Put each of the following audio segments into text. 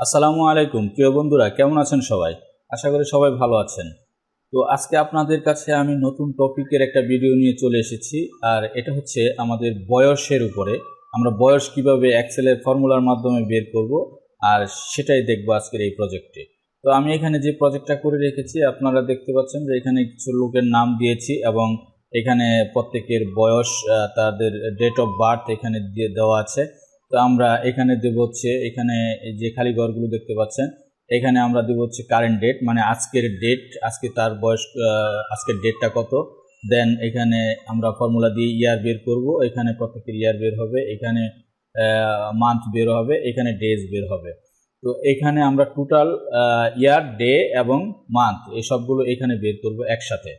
আসসালামু আলাইকুম প্রিয় বন্ধুরা, কেমন আছেন সবাই? আশা করি সবাই ভালো আছেন। তো আজকে আপনাদের কাছে আমি নতুন টপিকের একটা ভিডিও নিয়ে চলে এসেছি। আর এটা হচ্ছে আমাদের বয়সের উপরে। আমরা বয়স কিভাবে এক্সেলের ফর্মুলার মাধ্যমে বের করব, আর সেটাই দেখব আজকের এই প্রজেক্টে। তো আমি এখানে যে প্রজেক্টটা করে রেখেছি আপনারা দেখতে পাচ্ছেন যে এখানে কিছু লোকের নাম দিয়েছি এবং এখানে প্রত্যেকের বয়স, তাদের ডেট অফ বার্থ এখানে দিয়ে দেওয়া আছে। তো আমরা এখানে দেব হচ্ছে, এখানে যে খালি ঘরগুলো দেখতে পাচ্ছেন এখানে আমরা দেব হচ্ছে কারেন্ট ডেট, মানে আজকের ডেট, আজকে তার বয়স, আজকের ডেটটা কত। দেন এখানে আমরা ফর্মুলা দিয়ে ইয়ার বের করব, এখানে প্রত্যেকের ইয়ার বের হবে, এখানে মান্থ বের হবে, এখানে ডেজ বের হবে। তো এখানে আমরা টোটাল ইয়ার, ডে এবং মান্থ এই সবগুলো এখানে বের করব একসাথে।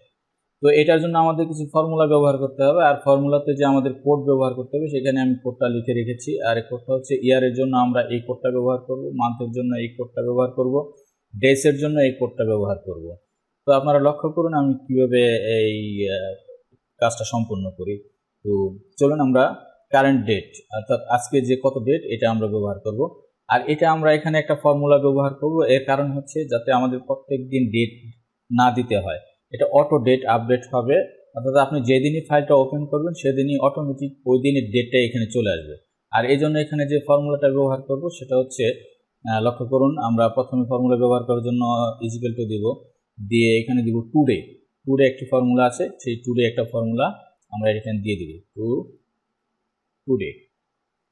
তো এটার জন্য আমাদের কিছু ফর্মুলা ব্যবহার করতে হবে, আর ফর্মুলাতে যে আমাদের কোড ব্যবহার করতে হবে সেখানে আমি কোডটা লিখে রেখেছি। আর এই কোডটা হচ্ছে ইয়ারের জন্য আমরা এই কোডটা ব্যবহার করব, মান্থের জন্য এই কোডটা ব্যবহার করব, ডেসের জন্য এই কোডটা ব্যবহার করব। তো আপনারা লক্ষ্য করুন আমি কিভাবে এই কাজটা সম্পূর্ণ করি। তো চলুন আমরা কারেন্ট ডেট, অর্থাৎ আজকে যে কত ডেট এটা আমরা ব্যবহার করব। আর এটা আমরা এখানে একটা ফর্মুলা ব্যবহার করব, এর কারণ হচ্ছে যাতে আমাদের প্রত্যেক দিন ডেট না দিতে হয়। এটা অটো ডেট আপডেট হবে, অর্থাৎ আপনি যেদিনই ফাইলটা ওপেন করবেন সেদিনই অটোমেটিক ওই দিনের ডেটটা এখানে চলে আসবে। আর এই জন্য এখানে যে ফর্মুলাটা ব্যবহার করব সেটা হচ্ছে, লক্ষ্য করুন আমরা প্রথমে ফর্মুলা ব্যবহার করার জন্য ইজিক্যাল টু দিব, দিয়ে এখানে দিব টুডে। টুডে একটি ফর্মুলা আছে, সেই টুডে একটা ফর্মুলা আমরা এখানে দিয়ে দিব, টুডে।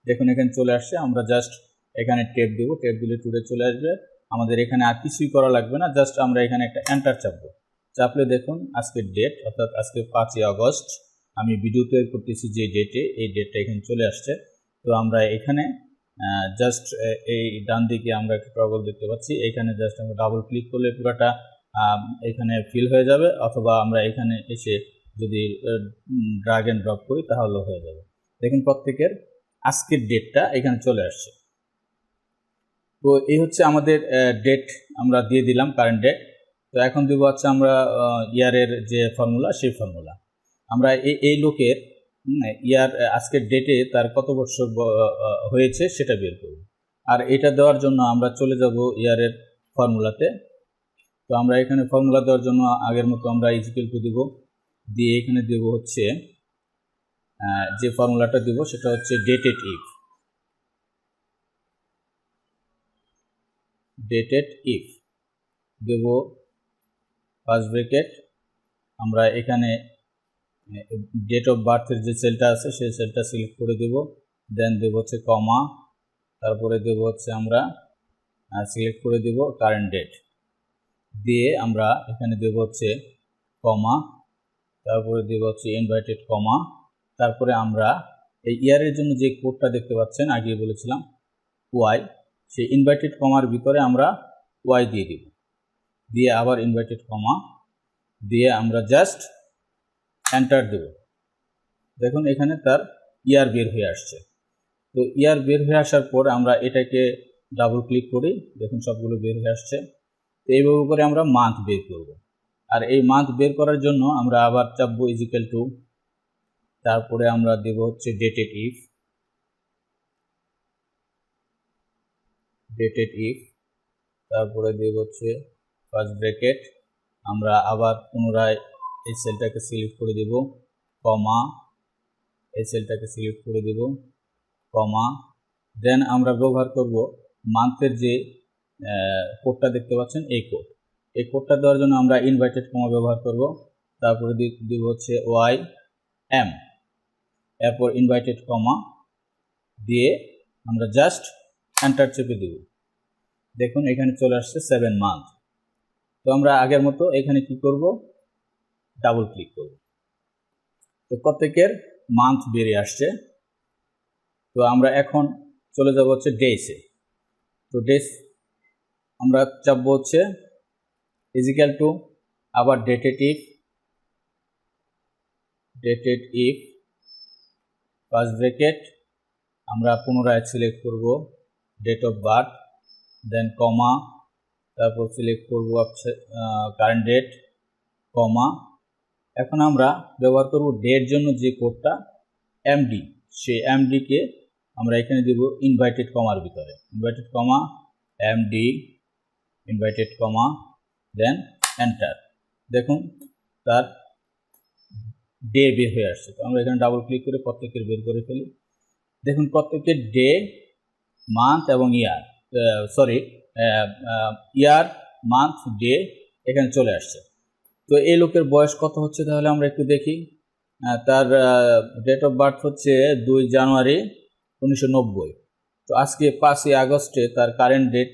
দেখুন এখানে চলে আসছে, আমরা জাস্ট এখানে টেপ দেব, টেপ দিলে টুডে চলে আসবে। আমাদের এখানে আর কিছুই করা লাগবে না, জাস্ট আমরা এখানে একটা এন্টার চাপবো। চাপলে দেখুন আজকের ডেট, অর্থাৎ আজকে 5ই আগস্ট, আমি ভিডিও তৈরি করতেছি যে ডেটে, এই ডেটটা এখানে চলে আসছে। তো আমরা এখানে জাস্ট এই ডান দিকে আমরা একটা টগল দেখতে পাচ্ছি, এখানে জাস্ট আমরা ডাবল ক্লিক করলে পুরোটা এখানে ফিল হয়ে যাবে, অথবা আমরা এখানে এসে যদি ড্র্যাগ এন্ড ড্রপ করি তাহলেও হয়ে যাবে। দেখুন প্রত্যেকের আজকের ডেটটা এখানে চলে আসছে। তো এই হচ্ছে আমাদের ডেট, আমরা দিয়ে দিলাম কারেন্ট ডেট। তো এখন দেবো হচ্ছে আমরা ইয়ারের যে ফর্মুলা, সেই ফর্মুলা আমরা এই লোকের ইয়ার, আজকের ডেটে তার কত বছর হয়েছে সেটা বের করব। আর এটা দেওয়ার জন্য আমরা চলে যাব ইয়ারের ফর্মুলাতে। তো আমরা এখানে ফর্মুলা দেওয়ার জন্য আগের মতো আমরা ইজিক্যাল টু দেব, দিয়ে এখানে দেব হচ্ছে যে ফর্মুলাটা দেব সেটা হচ্ছে ডেটেড ইফ, ডেটেড ইফ দেব ফার্স্ট ব্র্যাকেট। আমরা এখানে ডেট অফ বার্থের যে সেলটা আছে সেই সেলটা সিলেক্ট করে দেব, দেন দেব হচ্ছে কমা, তারপরে দেব হচ্ছে আমরা সিলেক্ট করে দেব কারেন্ট ডেট, দিয়ে আমরা এখানে দেব হচ্ছে কমা, তারপরে দেব হচ্ছে ইনভার্টেড কমা, তারপরে আমরা এই ইয়ারের জন্য যে কোডটা দেখতে পাচ্ছেন আগে বলেছিলাম ওয়াই, সেই ইনভার্টেড কমার ভিতরে আমরা ওয়াই দিয়ে দিব, দিয়ে আবার ইনভার্টেড কমা দিয়ে আমরা জাস্ট এন্টার দেব। দেখুন এখানে তার ইয়ার বের হয়ে আসছে। তো ইয়ার বের হয়ে আসার পর আমরা এটাকে ডাবল ক্লিক করি, দেখুন সবগুলো বের হয়ে আসছে। তো এইভাবে করে আমরা মান্থ বের করব। আর এই মান্থ বের করার জন্য আমরা আবার চাপবো ইজিক্যাল টু, তারপরে আমরা দেব হচ্ছে ডেটেড ইফ, ডেটেড ইফ, তারপরে দেব হচ্ছে ফার্স্ট ব্র্যাকেট, আমরা আবার পুনরায় এই সেলটাকে সিলেক্ট করে দেব, কমা, এই সেলটাকে সিলেক্ট করে দেব, কমা, দেন আমরা ব্যবহার করব মান্থের যে কোডটা দেখতে পাচ্ছেন এই কোড। এই কোডটা দেওয়ার জন্য আমরা ইনভার্টেড কমা ব্যবহার করব, তারপরে দিব হচ্ছে ওয়াই এম, এরপর ইনভার্টেড কমা দিয়ে আমরা জাস্ট এন্টার চেপে দেব। দেখুন এখানে চলে আসছে 7 মান্থ। তো আমরা আগের মতো এখানে কি করব, ডাবল ক্লিক করব। তো প্রত্যেকের মান্থ বেরিয়ে আসছে। তো আমরা এখন চলে যাব হচ্ছে ডেসে। তো ডেস আমরা চাপবো হচ্ছে ইজিক্যাল টু আবার dated if, dated if first bracket, আমরা পুনরায় সিলেক্ট করব ডেট অফ বার্থ, দেন কমা, তারপর সিলেক্ট করব কারেন্ট ডেট, কমা। এখন আমরা ব্যবহার করব ডের জন্য যে কোডটা এমডি, সেই এমডিকে আমরা এখানে দেব ইনভার্টেড কমার ভিতরে, inverted comma, MD inverted comma দেন এন্টার। দেখুন তার ডে বের হয়ে আসছে। তো আমরা এখানে ডাবল ক্লিক করে প্রত্যেকের বের করে ফেলি। দেখুন প্রত্যেকের ডে, মান্থ এবং ইয়ার, ইয়ার, মান্থ, ডে এখানে চলে আসছে। তো এই লোকের বয়স কত হচ্ছে তাহলে আমরা একটু দেখি। তার ডেট অফ বার্থ হচ্ছে 2 জানুয়ারি 1990। তো আজকে 5 আগস্টে তার কারেন্ট ডেট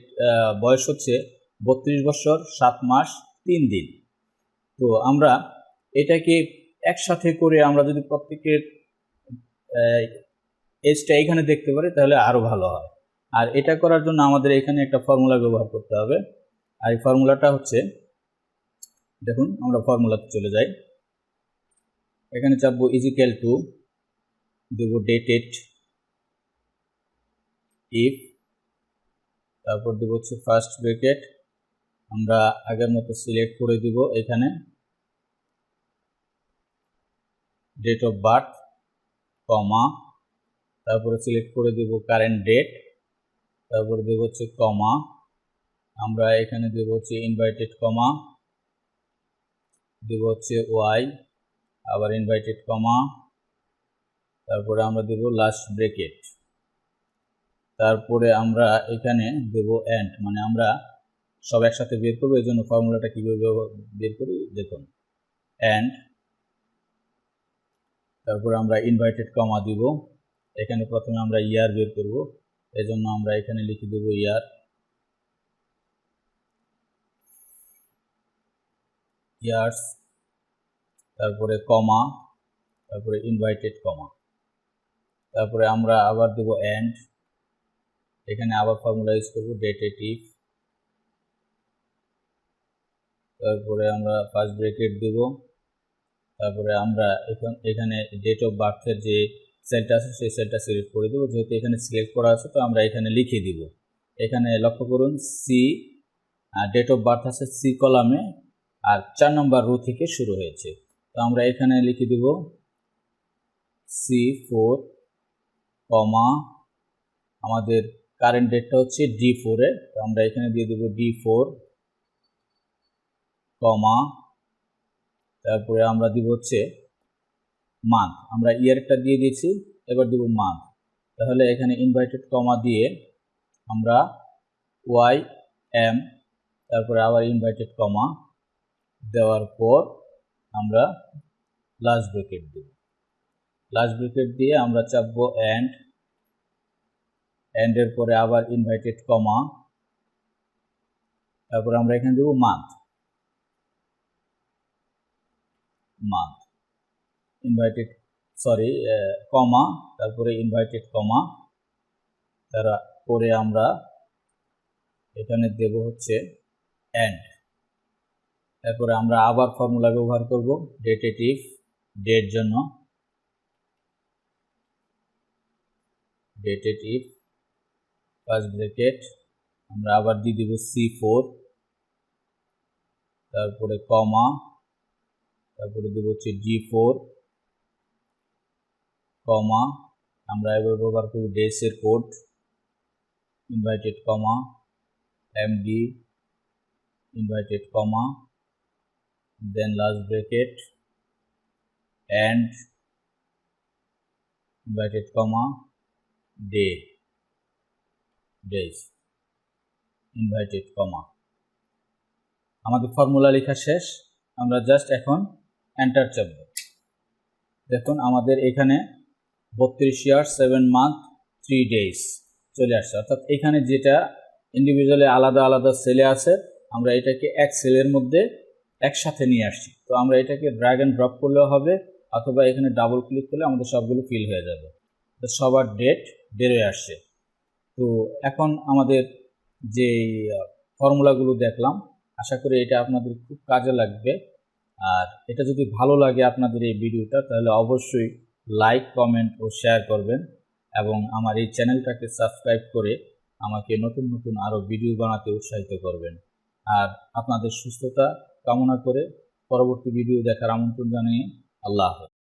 বয়স হচ্ছে 32 বছর 7 মাস 3 দিন। তো আমরা এটাকে একসাথে করে আমরা যদি প্রত্যেকের এজটা এখানে দেখতে পারি তাহলে আরও ভালো হয়। আর এটা করার জন্য আমাদের এখানে একটা ফর্মুলা ব্যবহার করতে হবে। আর এই ফর্মুলাটা হচ্ছে, দেখুন আমরা ফর্মুলাতে চলে যাই। এখানে চাপবো ইজিক্যাল টু, দেব ডেটেড ইফ, তারপর দেব হচ্ছে ফার্স্ট ব্র্যাকেট, আমরা আগের মতো সিলেক্ট করে দিব এখানে ডেট অফ বার্থ কমা, তারপরে সিলেক্ট করে দেব কারেন্ট ডেট, তারপরে দেব হচ্ছে কমা, আমরা এখানে দেব হচ্ছে ইনভাইটেড কমা, দেব হচ্ছে ওয়াই, আবার ইনভাইটেড কমা, তারপরে আমরা দেব লাস্ট ব্র্যাকেট, তারপরে আমরা এখানে দেব এন্ড, মানে আমরা সব একসাথে বের করবো। এই জন্য ফর্মুলাটা কীভাবে বের করি দেখুন, এন্ড, তারপরে আমরা ইনভাইটেড কমা দিব। এখানে প্রথমে আমরা ইয়ার বের করব, এই জন্য আমরা এখানে লিখে দেব ইয়ার্স, তারপরে কমা, তারপরে ইনভাইটেড কমা, তারপরে আমরা আবার দেব এন্ড, এখানে আবার ফর্মুলা ইউজ করব ডেটেটিভ, তারপরে আমরা ফার্স্ট ব্র্যাকেট দেব, তারপরে আমরা এখানে ডেট অফ বার্থের যে সেলটা আছে সেই সেলটা সিলেক্ট করে দেবো। যেহেতু এখানে সিলেক্ট করা আছে তো আমরা এখানে লিখে দিব। এখানে লক্ষ্য করুন সি, ডেট অফ বার্থ আছে সি কলামে, আর 4 নম্বর রো থেকে শুরু হয়েছে। তো আমরা এখানে লিখে দিব C4 কমা, আমাদের কারেন্ট ডেটটা হচ্ছে D4 এ, তো আমরা এখানে দিয়ে দেব D4 কমা, তারপরে আমরা দিব হচ্ছে মান্থ, আমরা ইয়ারটা দিয়ে দিয়েছি, এবার দিব মান্থ। তাহলে এখানে ইনভাইটেড কমা দিয়ে আমরা ওয়াই এম, তারপরে আবার ইনভাইটেড কমা দেওয়ার পর আমরা লাস্ট ব্র্যাকেট দেব। লাস্ট ব্র্যাকেট দিয়ে আমরা চাপবো এন্ড, এন্ডের পরে আবার ইনভাইটেড কমা, তারপরে আমরা এখানে দেব মান্থ, ইনভাইটেড কমা, তারপরে ইনভাইটেড কমা, তারপরে আমরা এখানে দেব হচ্ছে এন্ড। তারপরে আমরা আবার ফর্মুলা ব্যবহার করব ডেটেটিভ, ডেট জন্য ডেটেটিভ ফার্স্ট ব্র্যাকেট, আমরা আবার দিয়ে দেব C4, তারপরে কমা, তারপরে দেব হচ্ছে D4 কমা, আমরা এবার ব্যবহার করব ডেসের কোড, inverted comma, MD inverted comma, then last bracket and inverted comma days inverted comma. আমাদের ফর্মুলা লেখা শেষ, আমরা জাস্ট এখন এন্টার চাপব। দেখুন আমাদের এখানে 32 ইয়ার্স 7 মান্থ 3 ডেজ চলে আসছে। অর্থাৎ এখানে যেটা ইন্ডিভিজুয়ালি আলাদা আলাদা সেলে আছে আমরা এটাকে এক সেলের মধ্যে একসাথে নিয়ে আসছি। তো আমরা এটাকে ড্র্যাগ অ্যান্ড ড্রপ করলেও হবে, অথবা এখানে ডাবল ক্লিক করলে আমাদের সবগুলো ফিল হয়ে যাবে। তো সবার ডেট বেরোয় আসছে। তো এখন আমাদের যে ফর্মুলাগুলো দেখলাম, আশা করি এটা আপনাদের খুব কাজে লাগবে। আর এটা যদি ভালো লাগে আপনাদের এই ভিডিওটা, তাহলে অবশ্যই লাইক, কমেন্ট ও শেয়ার করবেন, এবং আমার এই চ্যানেলটাকে সাবস্ক্রাইব করে আমাকে নতুন নতুন আরও ভিডিও বানাতে উৎসাহিত করবেন। আর আপনাদের সুস্থতা কামনা করে পরবর্তী ভিডিও দেখার আমন্ত্রণ জানিয়ে আল্লাহ হাফেজ।